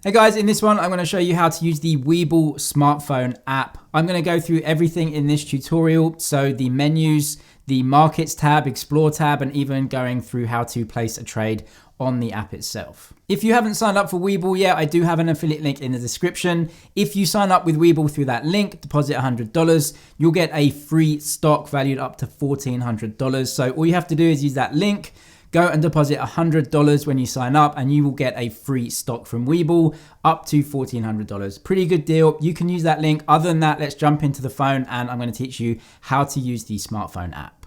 Hey guys, in this one, I'm going to show you how to use the WeBull smartphone app. I'm going to go through everything in this tutorial. So the menus, the markets tab, explore tab, and even going through how to place a trade on the app itself. If you haven't signed up for WeBull yet, I do have an affiliate link in the description. If you sign up with WeBull through that link, deposit $100, you'll get a free stock valued up to $1,400. So all you have to do is use that link. Go and deposit $100 when you sign up and you will get a free stock from WeBull up to $1,400. Pretty good deal. You can use that link. Other than that, let's jump into the phone and I'm going to teach you how to use the smartphone app.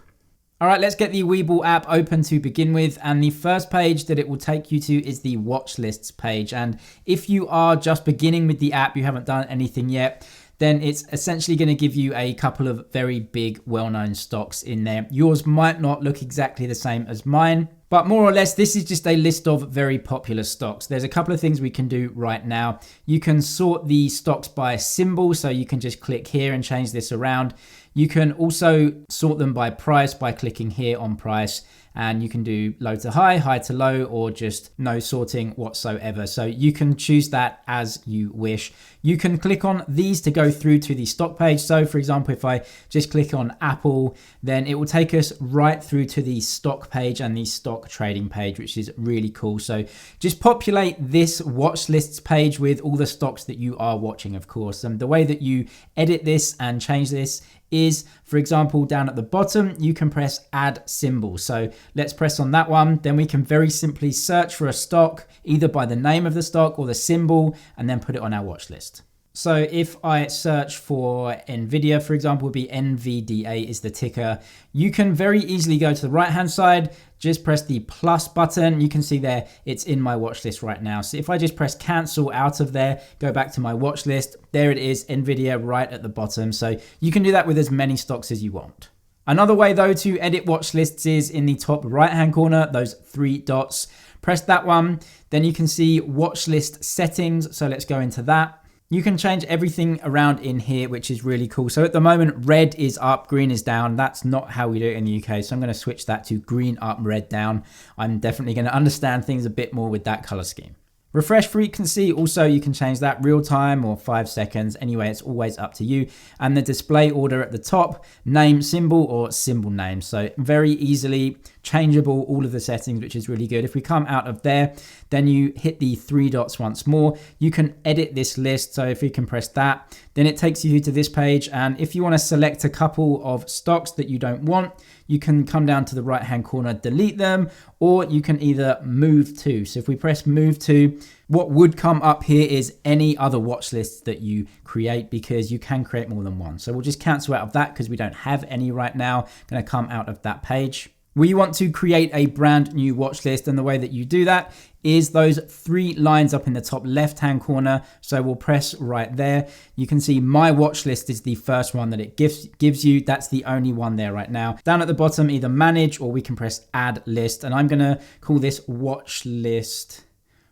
All right, let's get the WeBull app open to begin with. And the first page that it will take you to is the watch lists page. And if you are just beginning with the app, you haven't done anything yet, then it's essentially going to give you a couple of very big, well-known stocks in there. Yours might not look exactly the same as mine, but more or less, this is just a list of very popular stocks. There's a couple of things we can do right now. You can sort the stocks by symbol, so you can just click here and change this around. You can also sort them by price by clicking here on price, and you can do low to high, high to low, or just no sorting whatsoever. So you can choose that as you wish. You can click on these to go through to the stock page. So for example, if I just click on Apple, then it will take us right through to the stock page and the stock trading page, which is really cool. So just populate this watch lists page with all the stocks that you are watching, of course. And the way that you edit this and change this is, for example, down at the bottom, you can press add symbol. So let's press on that one. Then we can very simply search for a stock, either by the name of the stock or the symbol, and then put it on our watch list. So if I search for NVIDIA, for example, would be NVDA is the ticker. You can very easily go to the right-hand side, just press the plus button. You can see there, it's in my watch list right now. So if I just press cancel out of there, go back to my watch list, there it is, NVIDIA right at the bottom. So you can do that with as many stocks as you want. Another way though to edit watch lists is in the top right-hand corner, those three dots. Press that one, then you can see watch list settings. So let's go into that. You can change everything around in here, which is really cool. So at the moment, red is up, green is down. That's not how we do it in the UK. So I'm going to switch that to green up, red down. I'm definitely going to understand things a bit more with that color scheme. Refresh frequency, also you can change that real time or 5 seconds. Anyway, it's always up to you. And the display order at the top, name symbol or symbol name. So very easily changeable, all of the settings, which is really good. If we come out of there, then you hit the three dots once more. You can edit this list. So if you can press that, then it takes you to this page. And if you want to select a couple of stocks that you don't want, you can come down to the right-hand corner, delete them, or you can either move to. So if we press move to, what would come up here is any other watch lists that you create, because you can create more than one. So we'll just cancel out of that because we don't have any right now. Going to come out of that page. We want to create a brand new watch list, and the way that you do that is those three lines up in the top left-hand corner. So we'll press right there. You can see my watch list is the first one that it gives you. That's the only one there right now. Down at the bottom, either manage or we can press add list. And I'm gonna call this watch list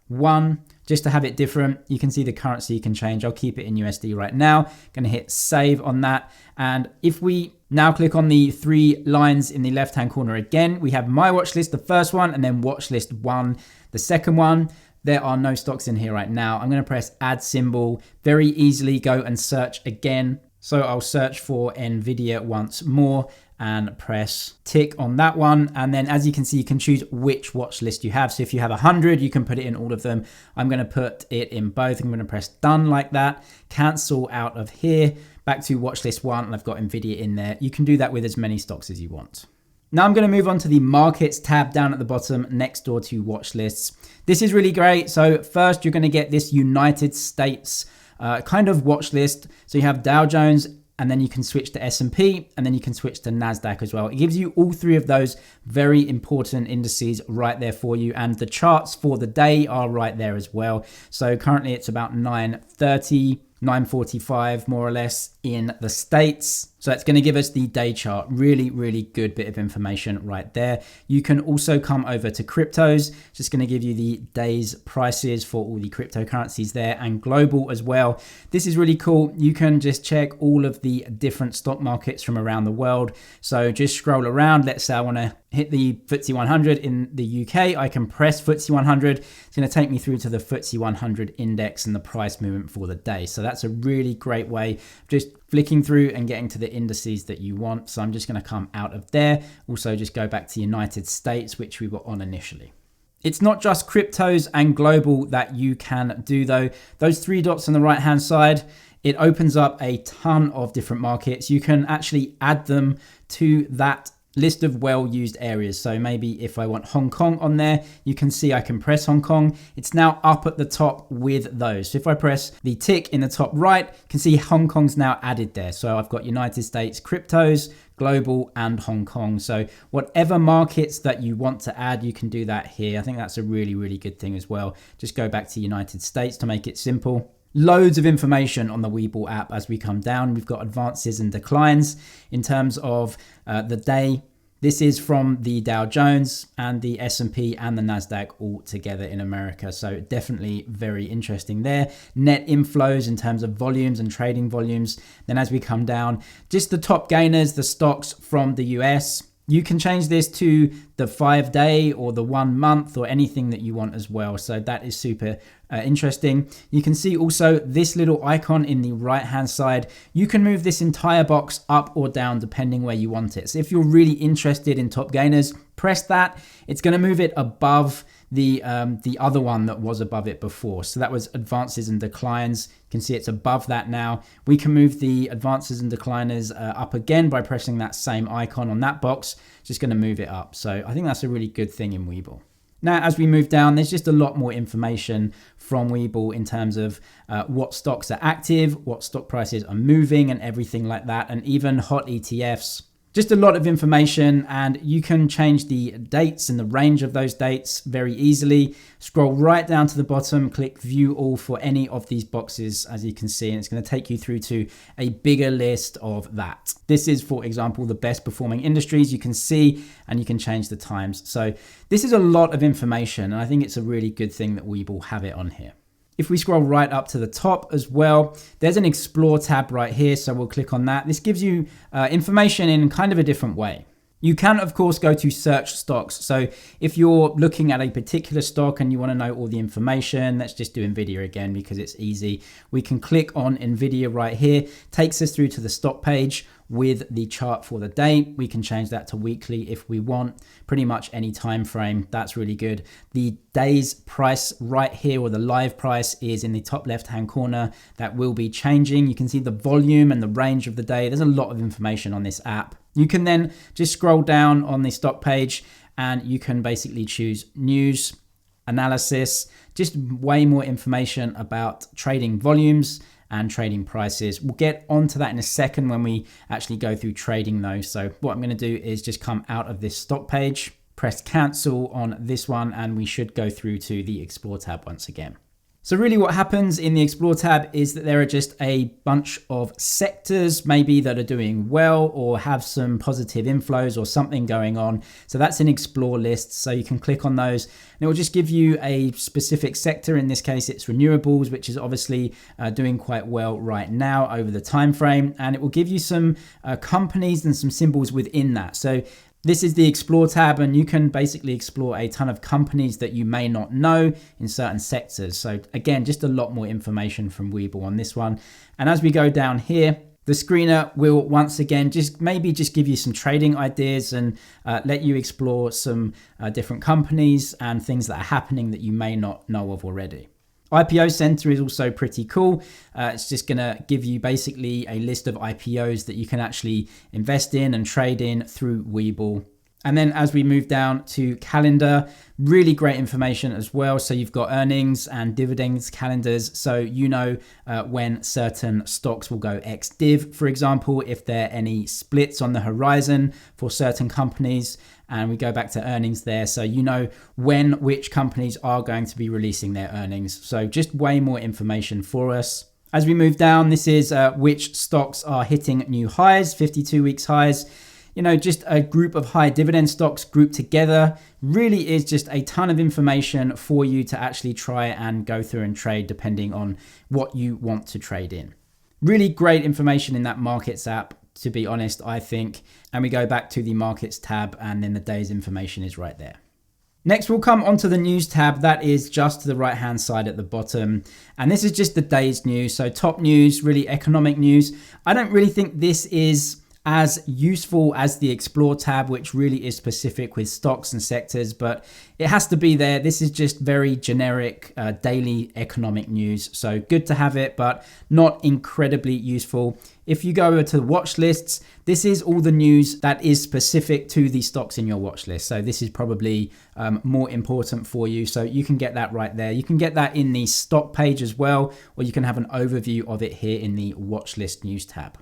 1 just to have it different. You can see the currency you can change. I'll keep it in USD right now. Gonna hit save on that. And if we now click on the three lines in the left-hand corner again, we have my watch list, the first one, and then watch list 1, the second one. There are no stocks in here right now. I'm going to press add symbol, very easily go and search again. So I'll search for NVIDIA once more and press tick on that one. And then as you can see, you can choose which watch list you have. So if you have 100, you can put it in all of them. I'm going to put it in both. I'm going to press done like that, cancel out of here, back to watch list 1, and I've got NVIDIA in there. You can do that with as many stocks as you want. Now I'm going to move on to the markets tab down at the bottom next door to watch lists. This is really great. So first you're going to get this United States kind of watch list. So you have Dow Jones, and then you can switch to S&P, and then you can switch to NASDAQ as well. It gives you all three of those very important indices right there for you. And the charts for the day are right there as well. So currently it's about 9:30, 9:45 more or less in the States. So it's going to give us the day chart. Really, really good bit of information right there. You can also come over to cryptos. It's just going to give you the day's prices for all the cryptocurrencies there, and global as well. This is really cool. You can just check all of the different stock markets from around the world. So just scroll around. Let's say I want to hit the FTSE 100 in the UK. I can press FTSE 100. It's going to take me through to the FTSE 100 index and the price movement for the day. So that's a really great way of just flicking through and getting to the indices that you want. So I'm just going to come out of there. Also just go back to United States, which we were on initially. It's not just cryptos and global that you can do though. Those three dots on the right hand side, it opens up a ton of different markets. You can actually add them to that list of well-used areas. So maybe if I want Hong Kong on there, you can see I can press Hong Kong. It's now up at the top with those. So if I press the tick in the top right, you can see Hong Kong's now added there. So I've got United States cryptos, global, and Hong Kong. So whatever markets that you want to add, you can do that here. I think that's a really, really good thing as well. Just go back to United States to make it simple. Loads of information on the WeBull app as we come down. We've got advances and declines in terms of the day. This is from the Dow Jones and the S&P and the NASDAQ all together in America. So definitely very interesting there. Net inflows in terms of volumes and trading volumes. Then as we come down, just the top gainers, the stocks from the US. You can change this to the 5-day or the 1 month or anything that you want as well. So that is super interesting. You can see also this little icon in the right hand side. You can move this entire box up or down depending where you want it. So if you're really interested in top gainers, press that. It's going to move it above the other one that was above it before. So that was advances and declines. You can see it's above that now. We can move the advances and decliners up again by pressing that same icon on that box. It's just going to move it up. So I think that's a really good thing in WeBull. Now, as we move down, there's just a lot more information from WeBull in terms of what stocks are active, what stock prices are moving and everything like that, and even hot ETFs. Just a lot of information, and you can change the dates and the range of those dates very easily. Scroll right down to the bottom, click view all for any of these boxes, as you can see, and it's going to take you through to a bigger list of that. This is, for example, the best performing industries you can see, and you can change the times. So this is a lot of information, and I think it's a really good thing that WeBull have it on here. If we scroll right up to the top as well, there's an Explore tab right here. So we'll click on that. This gives you information in kind of a different way. You can, of course, go to search stocks. So if you're looking at a particular stock and you want to know all the information, let's just do NVIDIA again because it's easy. We can click on NVIDIA right here, takes us through to the stock page with the chart for the day. We can change that to weekly if we want, pretty much any time frame. That's really good. The day's price right here, or the live price, is in the top left hand corner. That will be changing. You can see the volume and the range of the day. There's a lot of information on this app. You can then just scroll down on the stock page and you can basically choose news, analysis, just way more information about trading volumes and trading prices. We'll get onto that in a second when we actually go through trading those. So what I'm going to do is just come out of this stock page, press cancel on this one, and we should go through to the Explore tab once again. So really what happens in the Explore tab is that there are just a bunch of sectors maybe that are doing well or have some positive inflows or something going on. So that's an Explore list. So you can click on those and it will just give you a specific sector. In this case, it's renewables, which is obviously doing quite well right now over the time frame. And it will give you some companies and some symbols within that. So this is the Explore tab, and you can basically explore a ton of companies that you may not know in certain sectors. So again, just a lot more information from WeBull on this one. And as we go down here, the screener will once again just give you some trading ideas and let you explore some different companies and things that are happening that you may not know of already. IPO Center is also pretty cool. It's just going to give you basically a list of IPOs that you can actually invest in and trade in through WeBull. And then as we move down to calendar, really great information as well. So you've got earnings and dividends calendars. So you know when certain stocks will go ex-div, for example, if there are any splits on the horizon for certain companies. And we go back to earnings there. So you know when which companies are going to be releasing their earnings. So just way more information for us. As we move down, this is which stocks are hitting new highs, 52 weeks highs. You know, just a group of high dividend stocks grouped together. Really is just a ton of information for you to actually try and go through and trade depending on what you want to trade in. Really great information in that markets app, to be honest, I think. And we go back to the markets tab and then the day's information is right there. Next, we'll come onto the news tab. That is just to the right hand side at the bottom. And this is just the day's news. So top news, really economic news. I don't really think this is as useful as the Explore tab, which really is specific with stocks and sectors, but it has to be there. This is just very generic daily economic news. So good to have it, but not incredibly useful. If you go over to the watch lists, this is all the news that is specific to the stocks in your watch list. So this is probably more important for you. So you can get that right there. You can get that in the stock page as well, or you can have an overview of it here in the watch list news tab.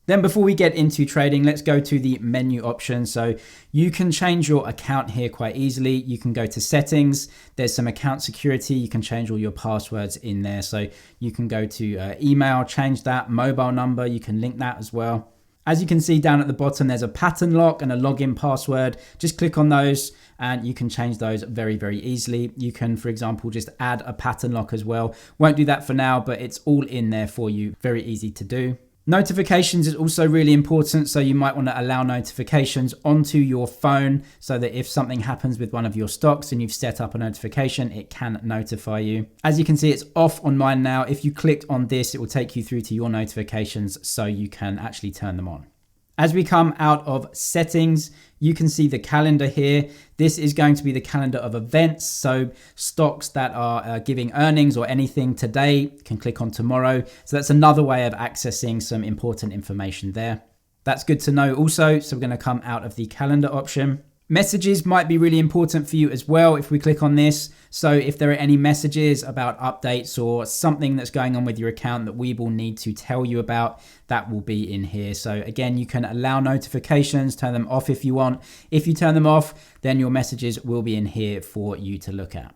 Then before we get into trading, let's go to the menu option. So you can change your account here quite easily. You can go to settings. There's some account security. You can change all your passwords in there. So you can go to email, change that, mobile number. You can link that as well. As you can see down at the bottom, there's a pattern lock and a login password. Just click on those and you can change those very, very easily. You can, for example, just add a pattern lock as well. Won't do that for now, but it's all in there for you. Very easy to do. Notifications is also really important, so you might want to allow notifications onto your phone so that if something happens with one of your stocks and you've set up a notification, it can notify you. As you can see, it's off on mine now. If you clicked on this, it will take you through to your notifications so you can actually turn them on. As we come out of settings, you can see the calendar here. This is going to be the calendar of events. So stocks that are giving earnings or anything today can click on tomorrow. So that's another way of accessing some important information there. That's good to know also. So we're going to come out of the calendar option. Messages might be really important for you as well if we click on this. So if there are any messages about updates or something that's going on with your account that we will need to tell you about, that will be in here. So again, you can allow notifications, turn them off if you want. If you turn them off, then your messages will be in here for you to look at.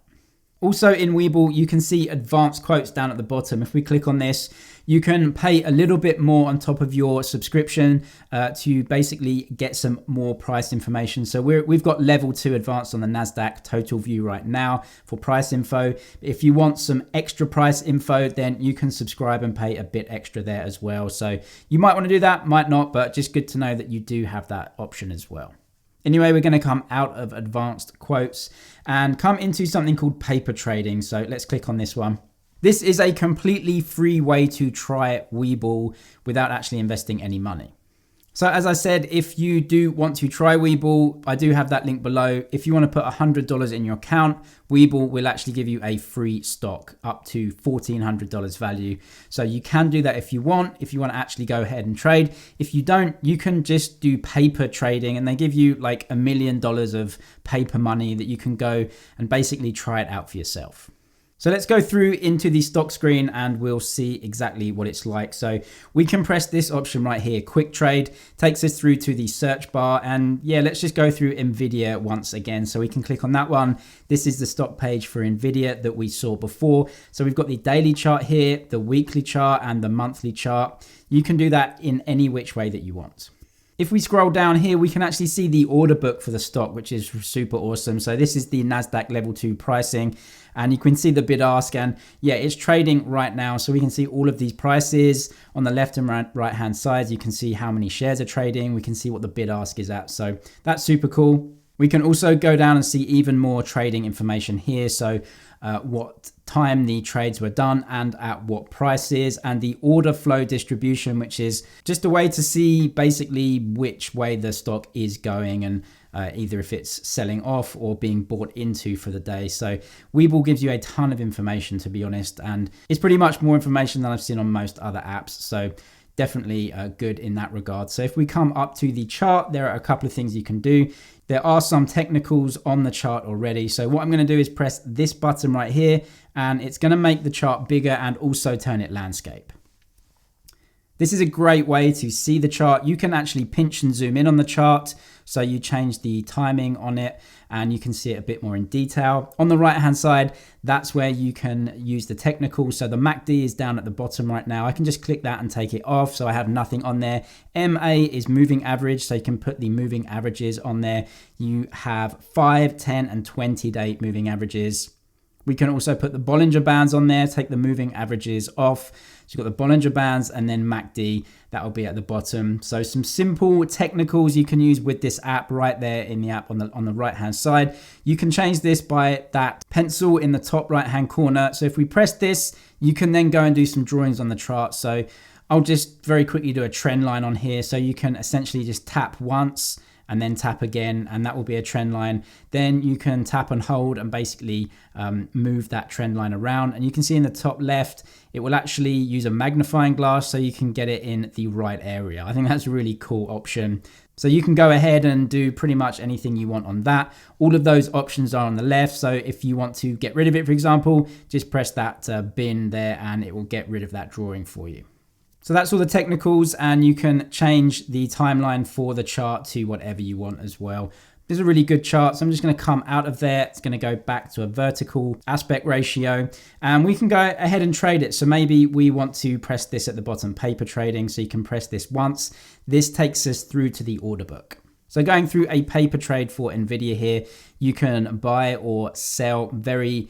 Also in WeBull, you can see advanced quotes down at the bottom. If we click on this, you can pay a little bit more on top of your subscription to basically get some more price information. So we've got level 2 advanced on the NASDAQ total view right now for price info. If you want some extra price info, then you can subscribe and pay a bit extra there as well. So you might want to do that, might not, but just good to know that you do have that option as well. Anyway, we're going to come out of advanced quotes and come into something called paper trading. So let's click on this one. This is a completely free way to try WeBull without actually investing any money. So as I said, if you do want to try WeBull, I do have that link below. If you want to put $100 in your account, WeBull will actually give you a free stock up to $1,400 value. So you can do that if you want to actually go ahead and trade. If you don't, you can just do paper trading and they give you like $1 million of paper money that you can go and basically try it out for yourself. So let's go through into the stock screen and we'll see exactly what it's like. So we can press this option right here, quick trade, takes us through to the search bar. And yeah, let's just go through NVIDIA once again. So we can click on that one. This is the stock page for NVIDIA that we saw before. So we've got the daily chart here, the weekly chart and the monthly chart. You can do that in any which way that you want. If we scroll down here, we can actually see the order book for the stock, which is super awesome. So this is the NASDAQ level 2 pricing and you can see the bid ask and yeah, it's trading right now. So we can see all of these prices on the left and right hand sides. You can see how many shares are trading. We can see what the bid ask is at. So that's super cool. We can also go down and see even more trading information here. So what time the trades were done and at what prices, and the order flow distribution, which is just a way to see basically which way the stock is going and either if it's selling off or being bought into for the day. So WeBull gives you a ton of information, to be honest, and it's pretty much more information than I've seen on most other apps. So definitely good in that regard. So if we come up to the chart, there are a couple of things you can do. There are some technicals on the chart already. So what I'm going to do is press this button right here and it's going to make the chart bigger and also turn it landscape. This is a great way to see the chart. You can actually pinch and zoom in on the chart. So you change the timing on it and you can see it a bit more in detail. On the right hand side, that's where you can use the technical. So the MACD is down at the bottom right now. I can just click that and take it off. So I have nothing on there. MA is moving average. So you can put the moving averages on there. You have 5, 10 and 20 day moving averages. We can also put the Bollinger Bands on there, take the moving averages off. So you've got the Bollinger Bands and then MACD, that will be at the bottom. So some simple technicals you can use with this app right there in the app on the right-hand side. You can change this by that pencil in the top right-hand corner. So if we press this, you can then go and do some drawings on the chart. So I'll just very quickly do a trend line on here. So you can essentially just tap once and then tap again, and that will be a trend line. Then you can tap and hold and basically move that trend line around. And you can see in the top left, it will actually use a magnifying glass so you can get it in the right area. I think that's a really cool option. So you can go ahead and do pretty much anything you want on that. All of those options are on the left. So if you want to get rid of it, for example, just press that bin there and it will get rid of that drawing for you. So that's all the technicals, and you can change the timeline for the chart to whatever you want as well. This is a really good chart. So I'm just going to come out of there. It's going to go back to a vertical aspect ratio and we can go ahead and trade it. So maybe we want to press this at the bottom, paper trading. So you can press this once. This takes us through to the order book. So going through a paper trade for NVIDIA here, you can buy or sell, very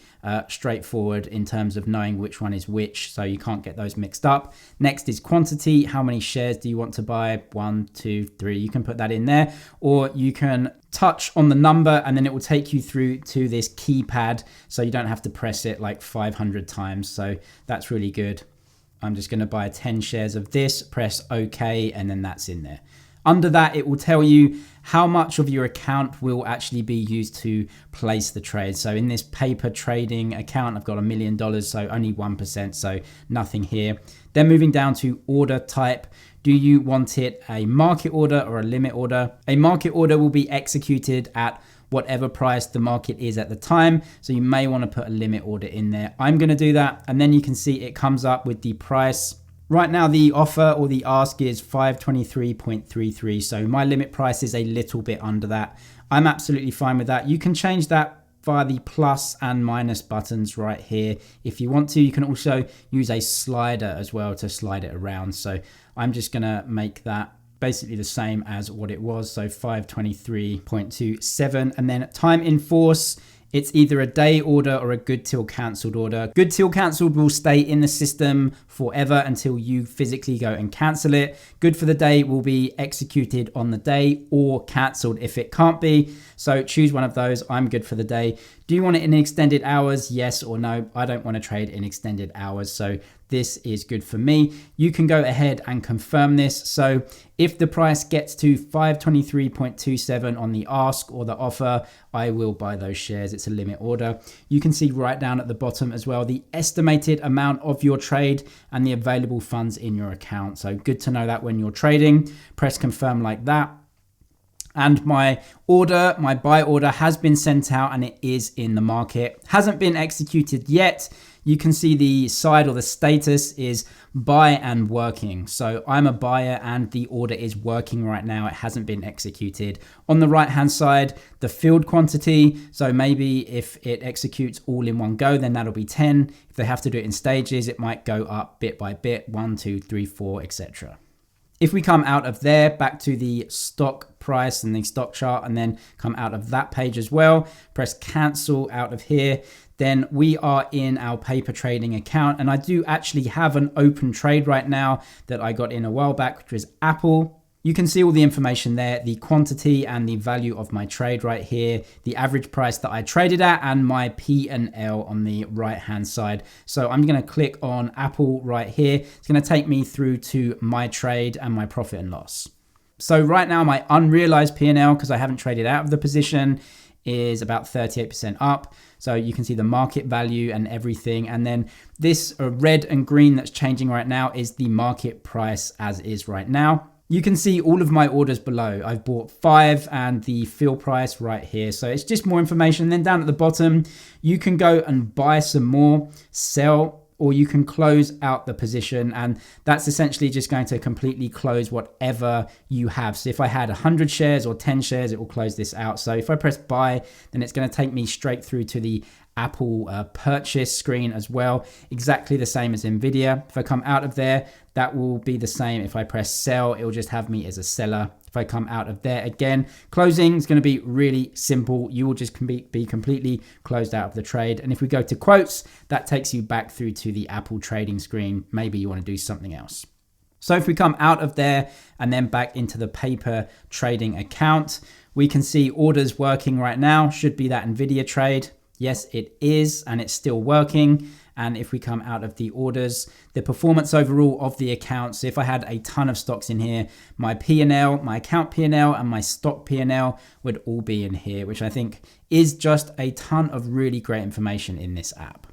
straightforward in terms of knowing which one is which, so you can't get those mixed up. Next is quantity. How many shares do you want to buy? 1, 2, 3. You can put that in there, or you can touch on the number and then it will take you through to this keypad, so you don't have to press it like 500 times. So that's really good. I'm just going to buy 10 shares of this, press OK, and then that's in there. Under that, it will tell you how much of your account will actually be used to place the trade. So in this paper trading account, I've got $1 million, so only 1%, so nothing here. Then moving down to order type. Do you want it a market order or a limit order? A market order will be executed at whatever price the market is at the time. So you may want to put a limit order in there. I'm going to do that. And then you can see it comes up with the price. Right now, the offer or the ask is 523.33. So my limit price is a little bit under that. I'm absolutely fine with that. You can change that via the plus and minus buttons right here. If you want to, you can also use a slider as well to slide it around. So I'm just going to make that basically the same as what it was. So 523.27, and then time in force. It's either a day order or a good till cancelled order. Good till cancelled will stay in the system forever until you physically go and cancel it. Good for the day will be executed on the day or cancelled if it can't be. So choose one of those. I'm good for the day. Do you want it in extended hours? Yes or no. I don't want to trade in extended hours. So this is good for me. You can go ahead and confirm this. So if the price gets to 523.27 on the ask or the offer, I will buy those shares. It's a limit order. You can see right down at the bottom as well, the estimated amount of your trade and the available funds in your account. So good to know that when you're trading. Press confirm like that. And my order, my buy order has been sent out and it is in the market. Hasn't been executed yet. You can see the side or the status is buy and working. So I'm a buyer and the order is working right now. It hasn't been executed. On the right hand side, the filled quantity. So maybe if it executes all in one go, then that'll be 10. If they have to do it in stages, it might go up bit by bit, 1, 2, 3, 4, etc. If we come out of there, back to the stock price and the stock chart, and then come out of that page as well, press cancel out of here, then we are in our paper trading account. And I do actually have an open trade right now that I got in a while back, which was Apple. You can see all the information there, the quantity and the value of my trade right here, the average price that I traded at, and my P&L on the right hand side. So I'm going to click on Apple right here. It's going to take me through to my trade and my profit and loss. So right now my unrealized P&L, because I haven't traded out of the position, is about 38% up. So you can see the market value and everything. And then this red and green that's changing right now is the market price as is right now. You can see all of my orders below. I've bought 5 and the fill price right here. So it's just more information. Then down at the bottom, you can go and buy some more, sell or you can close out the position, and that's essentially just going to completely close whatever you have. So if I had 100 shares or 10 shares, it will close this out. So if I press buy, then it's going to take me straight through to the Apple purchase screen as well, exactly the same as Nvidia. If I come out of there, that will be the same. If I press sell, it will just have me as a seller. If I come out of there again, closing is going to be really simple. You will just be completely closed out of the trade. And if we go to quotes, that takes you back through to the Apple trading screen. Maybe you want to do something else. So if we come out of there and then back into the paper trading account, we can see orders working right now. Should be that Nvidia trade. Yes, it is, and it's still working. And if we come out of the orders, the performance overall of the account. So if I had a ton of stocks in here, my P&L, my account P&L, and my stock P&L would all be in here, which I think is just a ton of really great information in this app.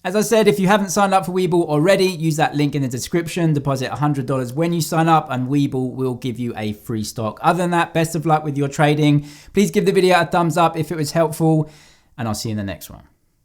As I said, if you haven't signed up for WeBull already, use that link in the description, deposit $100 when you sign up, and WeBull will give you a free stock. Other than that, best of luck with your trading. Please give the video a thumbs up if it was helpful, and I'll see you in the next one.